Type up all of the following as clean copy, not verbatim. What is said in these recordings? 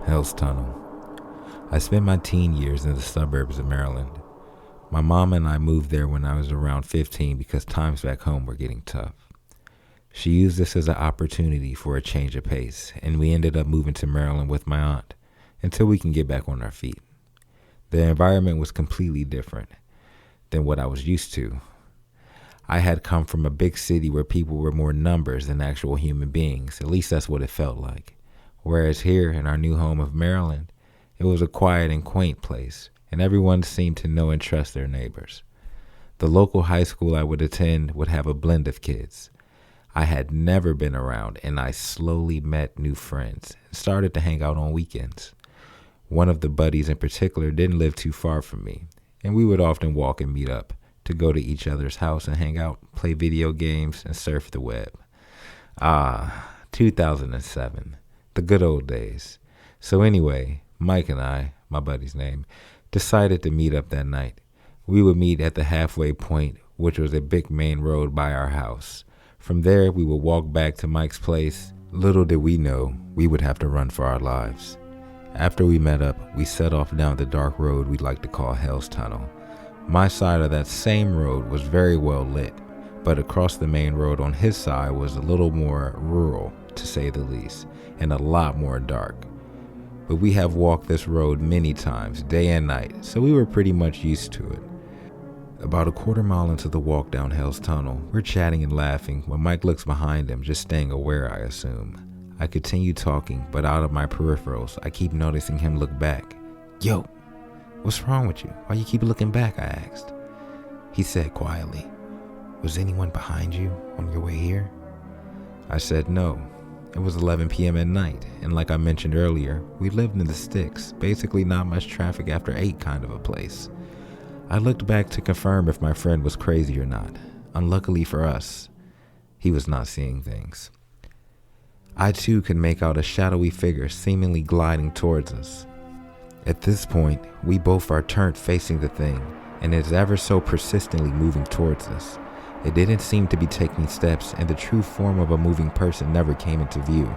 Hell's Tunnel. I spent my teen years in the suburbs of Maryland. My mom and I moved there when I was around 15 because times back home were getting tough. She used this as an opportunity for a change of pace, and we ended up moving to Maryland with my aunt until we can get back on our feet. The environment was completely different than what I was used to. I had come from a big city where people were more numbers than actual human beings. At least that's what it felt like. Whereas here in our new home of Maryland, it was a quiet and quaint place, and everyone seemed to know and trust their neighbors. The local high school I would attend would have a blend of kids I had never been around, and I slowly met new friends and started to hang out on weekends. One of the buddies in particular didn't live too far from me, and we would often walk and meet up to go to each other's house and hang out, play video games, and surf the web. 2007, the good old days. So anyway, Mike and I, my buddy's name, decided to meet up that night. We would meet at the halfway point, which was a big main road by our house. From there, we would walk back to Mike's place. Little did we know, we would have to run for our lives. After we met up, we set off down the dark road we'd like to call Hell's Tunnel. My side of that same road was very well lit, but across the main road on his side was a little more rural, to say the least, and a lot more dark. But we have walked this road many times, day and night, so we were pretty much used to it. About a quarter mile into the walk down Hell's Tunnel, we're chatting and laughing when Mike looks behind him, just staying aware, I assume. I continue talking, but out of my peripherals, I keep noticing him look back. "Yo, what's wrong with you? Why you keep looking back?" I asked. He said quietly, "Was anyone behind you on your way here?" I said no. It was 11 p.m. at night, and like I mentioned earlier, we lived in the sticks, basically not much traffic after 8 kind of a place. I looked back to confirm if my friend was crazy or not. Unluckily for us, he was not seeing things. I too could make out a shadowy figure seemingly gliding towards us. At this point, we both are turned facing the thing, and it is ever so persistently moving towards us. It didn't seem to be taking steps, and the true form of a moving person never came into view.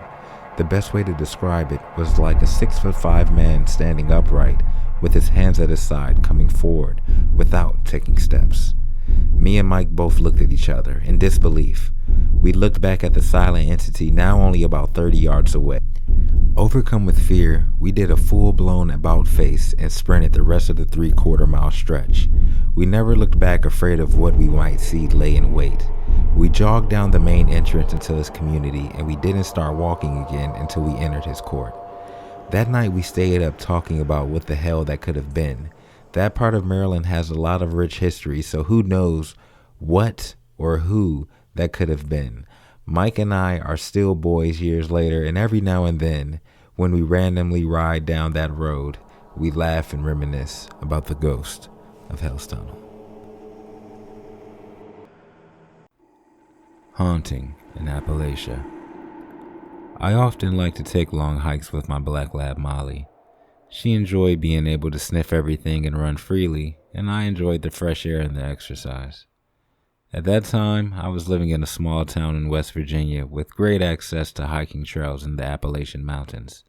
The best way to describe it was like a 6'5" man standing upright, with his hands at his side coming forward without taking steps. Me and Mike both looked at each other in disbelief. We looked back at the silent entity now only about 30 yards away. Overcome with fear, we did a full-blown about face and sprinted the rest of the 3/4 mile stretch. We never looked back, afraid of what we might see lay in wait. We jogged down the main entrance into his community, and we didn't start walking again until we entered his court. That night we stayed up talking about what the hell that could have been. That part of Maryland has a lot of rich history, so who knows what or who that could have been. Mike and I are still boys years later, and every now and then, when we randomly ride down that road, we laugh and reminisce about the ghost of Hell's Tunnel. Haunting in Appalachia. I often like to take long hikes with my black lab Molly. She enjoyed being able to sniff everything and run freely, and I enjoyed the fresh air and the exercise. At that time, I was living in a small town in West Virginia with great access to hiking trails in the Appalachian Mountains.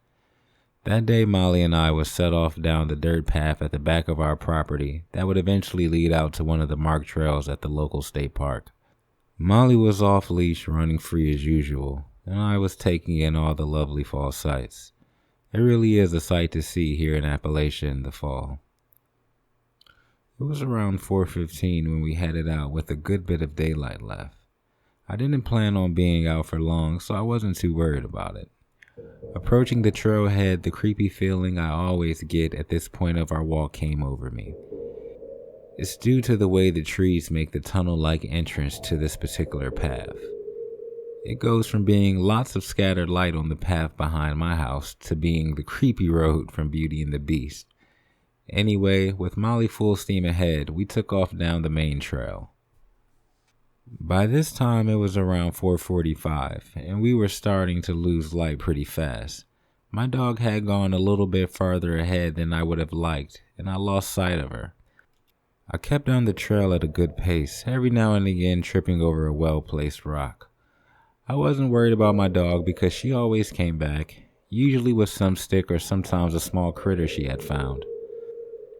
That day, Molly and I was set off down the dirt path at the back of our property that would eventually lead out to one of the marked trails at the local state park. Molly was off leash, running free as usual, and I was taking in all the lovely fall sights. It really is a sight to see here in Appalachia in the fall. It was around 4:15 when we headed out with a good bit of daylight left. I didn't plan on being out for long, so I wasn't too worried about it. Approaching the trailhead, the creepy feeling I always get at this point of our walk came over me. It's due to the way the trees make the tunnel-like entrance to this particular path. It goes from being lots of scattered light on the path behind my house to being the creepy road from Beauty and the Beast. Anyway, with Molly full steam ahead, we took off down the main trail. By this time, it was around 4:45, and we were starting to lose light pretty fast. My dog had gone a little bit farther ahead than I would have liked, and I lost sight of her. I kept down the trail at a good pace, every now and again tripping over a well-placed rock. I wasn't worried about my dog because she always came back. usually with some stick or sometimes a small critter she had found.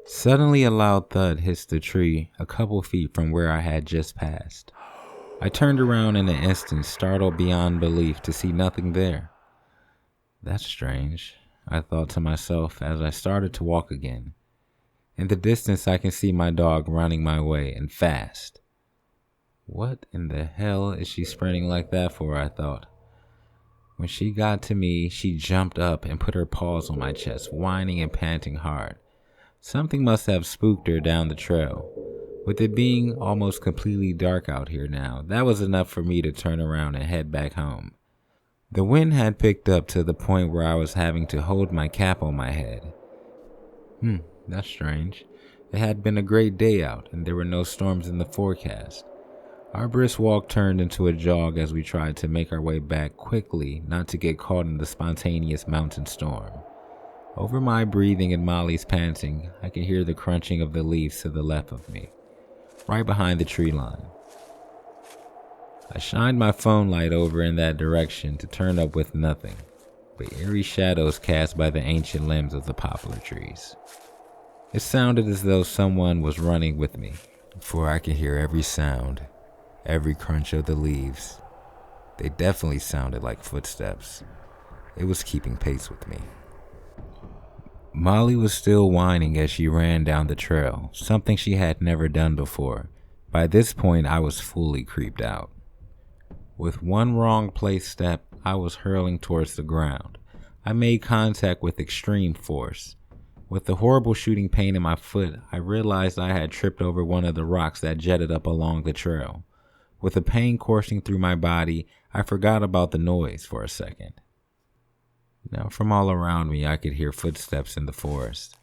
Suddenly a loud thud hits the tree a couple feet from where I had just passed. I turned around in an instant, startled beyond belief to see nothing there. That's strange, I thought to myself as I started to walk again. In the distance I can see my dog running my way, and fast. What in the hell is she sprinting like that for, I thought. When she got to me, she jumped up and put her paws on my chest, whining and panting hard. Something must have spooked her down the trail. With it being almost completely dark out here now, that was enough for me to turn around and head back home. The wind had picked up to the point where I was having to hold my cap on my head. That's strange. It had been a great day out, and there were no storms in the forecast. Our brisk walk turned into a jog as we tried to make our way back quickly, not to get caught in the spontaneous mountain storm. Over my breathing and Molly's panting, I could hear the crunching of the leaves to the left of me, right behind the tree line. I shined my phone light over in that direction to turn up with nothing but eerie shadows cast by the ancient limbs of the poplar trees. It sounded as though someone was running with me, for I could hear every sound, every crunch of the leaves. They definitely sounded like footsteps. It was keeping pace with me. Molly was still whining as she ran down the trail, something she had never done before. By this point, I was fully creeped out. With one wrong placed step, I was hurling towards the ground. I made contact with extreme force. With the horrible shooting pain in my foot, I realized I had tripped over one of the rocks that jetted up along the trail. With the pain coursing through my body, I forgot about the noise for a second. Now, from all around me, I could hear footsteps in the forest.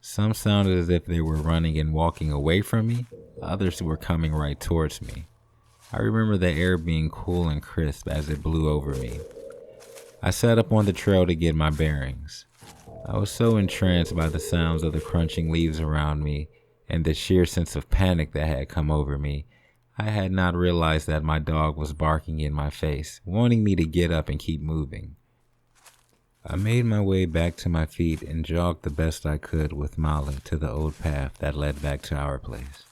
Some sounded as if they were running and walking away from me. Others were coming right towards me. I remember the air being cool and crisp as it blew over me. I sat up on the trail to get my bearings. I was so entranced by the sounds of the crunching leaves around me and the sheer sense of panic that had come over me. I had not realized that my dog was barking in my face, wanting me to get up and keep moving. I made my way back to my feet and jogged the best I could with Molly to the old path that led back to our place.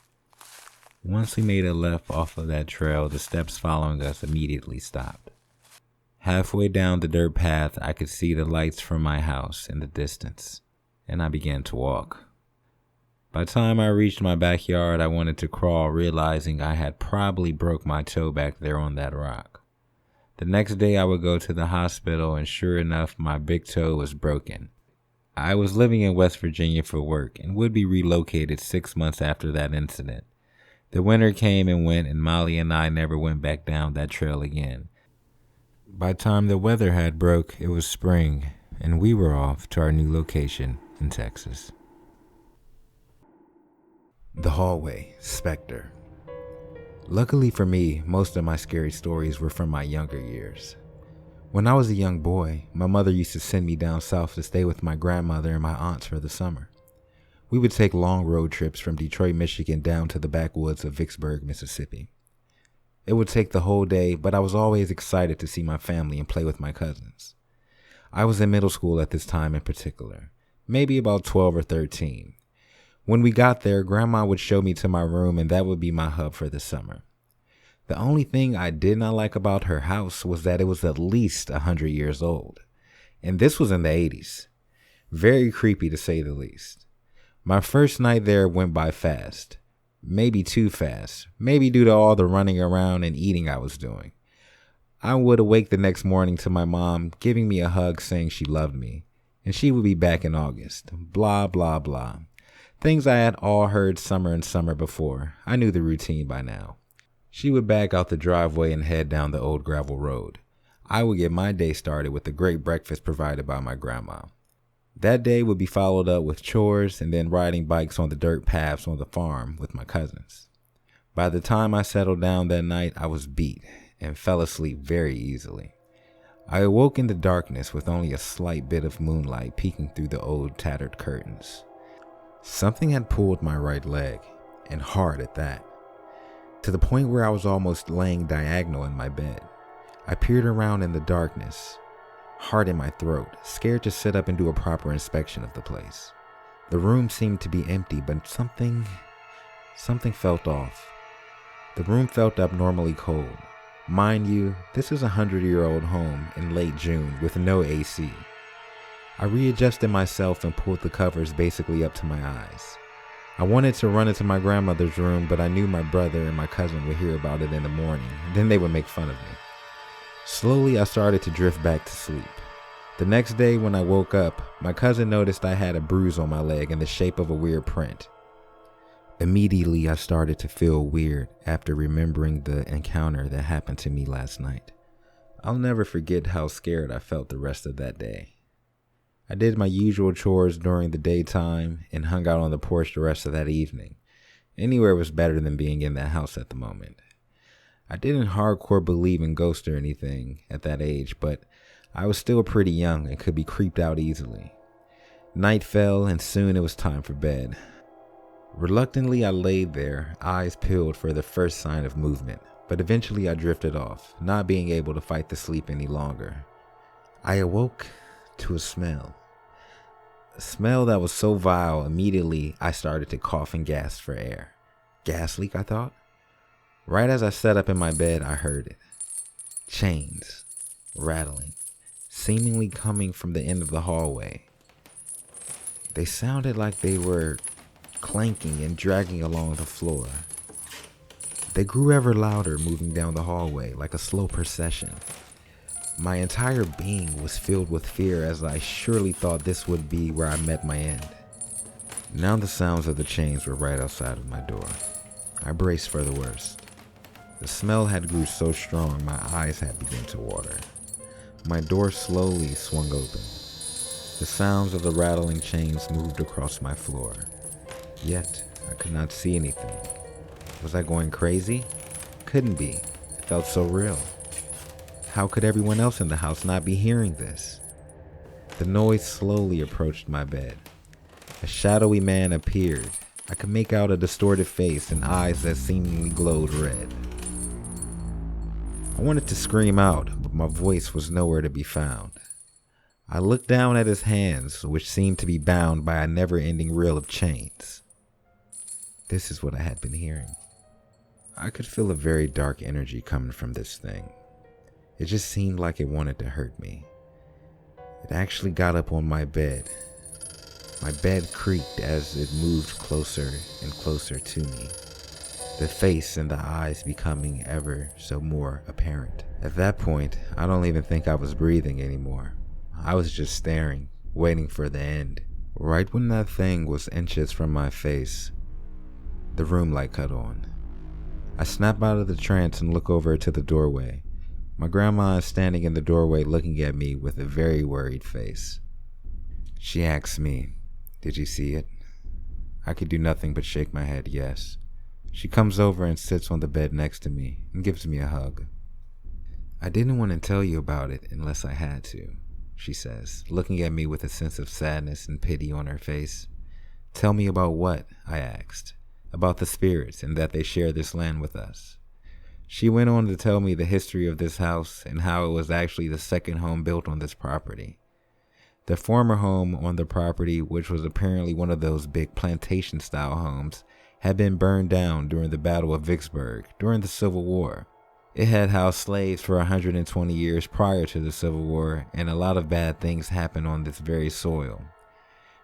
Once we made a left off of that trail, the steps following us immediately stopped. Halfway down the dirt path, I could see the lights from my house in the distance, and I began to walk. By the time I reached my backyard, I wanted to crawl, realizing I had probably broke my toe back there on that rock. The next day I would go to the hospital, and sure enough, my big toe was broken. I was living in West Virginia for work and would be relocated 6 months after that incident. The winter came and went, and Molly and I never went back down that trail again. By the time the weather had broke, it was spring, and we were off to our new location in Texas. The Hallway Spectre. Luckily for me, most of my scary stories were from my younger years. When I was a young boy, my mother used to send me down south to stay with my grandmother and my aunts for the summer. We would take long road trips from Detroit, Michigan down to the backwoods of Vicksburg, Mississippi. It would take the whole day, but I was always excited to see my family and play with my cousins. I was in middle school at this time in particular, maybe about 12 or 13. When we got there, Grandma would show me to my room, and that would be my hub for the summer. The only thing I did not like about her house was that it was at least 100 years old. And this was in the 80s. Very creepy to say the least. My first night there went by fast. Maybe too fast. Maybe due to all the running around and eating I was doing. I would awake the next morning to my mom giving me a hug saying she loved me, and she would be back in August. Blah, blah, blah. Things I had all heard summer and summer before. I knew the routine by now. She would back out the driveway and head down the old gravel road. I would get my day started with the great breakfast provided by my grandma. That day would be followed up with chores and then riding bikes on the dirt paths on the farm with my cousins. By the time I settled down that night, I was beat and fell asleep very easily. I awoke in the darkness with only a slight bit of moonlight peeking through the old tattered curtains. Something had pulled my right leg, and hard at that, to the point where I was almost laying diagonal in my bed. I peered around in the darkness. heart in my throat, scared to sit up and do a proper inspection of the place. The room seemed to be empty, but something felt off. The room felt abnormally cold. Mind you, this is a 100-year-old home in late June with no AC. I readjusted myself and pulled the covers basically up to my eyes. I wanted to run into my grandmother's room, but I knew my brother and my cousin would hear about it in the morning, and then they would make fun of me. Slowly, I started to drift back to sleep. The next day when I woke up, my cousin noticed I had a bruise on my leg in the shape of a weird print. Immediately, I started to feel weird after remembering the encounter that happened to me last night. I'll never forget how scared I felt the rest of that day. I did my usual chores during the daytime and hung out on the porch the rest of that evening. Anywhere was better than being in that house at the moment. I didn't hardcore believe in ghosts or anything at that age, but I was still pretty young and could be creeped out easily. Night fell and soon it was time for bed. Reluctantly, I laid there, eyes peeled for the first sign of movement, but eventually I drifted off, not being able to fight the sleep any longer. I awoke to a smell. A smell that was so vile, immediately I started to cough and gasp for air. Gas leak, I thought? Right as I sat up in my bed, I heard it. Chains rattling, seemingly coming from the end of the hallway. They sounded like they were clanking and dragging along the floor. They grew ever louder, moving down the hallway like a slow procession. My entire being was filled with fear, as I surely thought this would be where I met my end. Now the sounds of the chains were right outside of my door. I braced for the worst. The smell had grew so strong my eyes had begun to water. My door slowly swung open. The sounds of the rattling chains moved across my floor. Yet, I could not see anything. Was I going crazy? Couldn't be. It felt so real. How could everyone else in the house not be hearing this? The noise slowly approached my bed. A shadowy man appeared. I could make out a distorted face and eyes that seemingly glowed red. I wanted to scream out, but my voice was nowhere to be found. I looked down at his hands, which seemed to be bound by a never-ending reel of chains. This is what I had been hearing. I could feel a very dark energy coming from this thing. It just seemed like it wanted to hurt me. It actually got up on my bed. My bed creaked as it moved closer and closer to me, the face and the eyes becoming ever so more apparent. At that point, I don't even think I was breathing anymore. I was just staring, waiting for the end. Right when that thing was inches from my face, the room light cut on. I snap out of the trance and look over to the doorway. My grandma is standing in the doorway looking at me with a very worried face. She asks me, "Did you see it?" I could do nothing but shake my head yes. She comes over and sits on the bed next to me and gives me a hug. "I didn't want to tell you about it unless I had to," she says, looking at me with a sense of sadness and pity on her face. "Tell me about what?" I asked. "About the spirits and that they share this land with us." She went on to tell me the history of this house and how it was actually the second home built on this property. The former home on the property, which was apparently one of those big plantation-style homes, had been burned down during the Battle of Vicksburg during the Civil War. It had housed slaves for 120 years prior to the Civil War, and a lot of bad things happened on this very soil.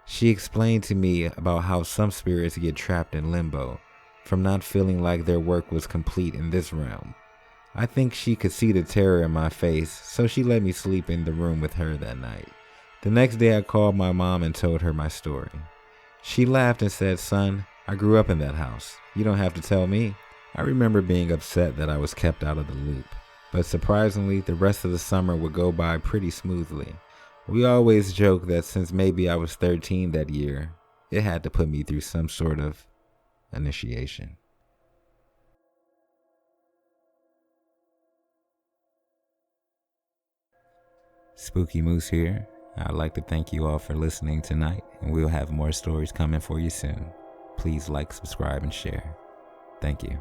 She explained to me about how some spirits get trapped in limbo from not feeling like their work was complete in this realm. I think she could see the terror in my face, so she let me sleep in the room with her that night. The next day I called my mom and told her my story. She laughed and said, "Son, I grew up in that house. You don't have to tell me." I remember being upset that I was kept out of the loop, but surprisingly, the rest of the summer would go by pretty smoothly. We always joke that since maybe I was 13 that year, it had to put me through some sort of initiation. Spooky Moose here. I'd like to thank you all for listening tonight, and we'll have more stories coming for you soon. Please like, subscribe, and share. Thank you.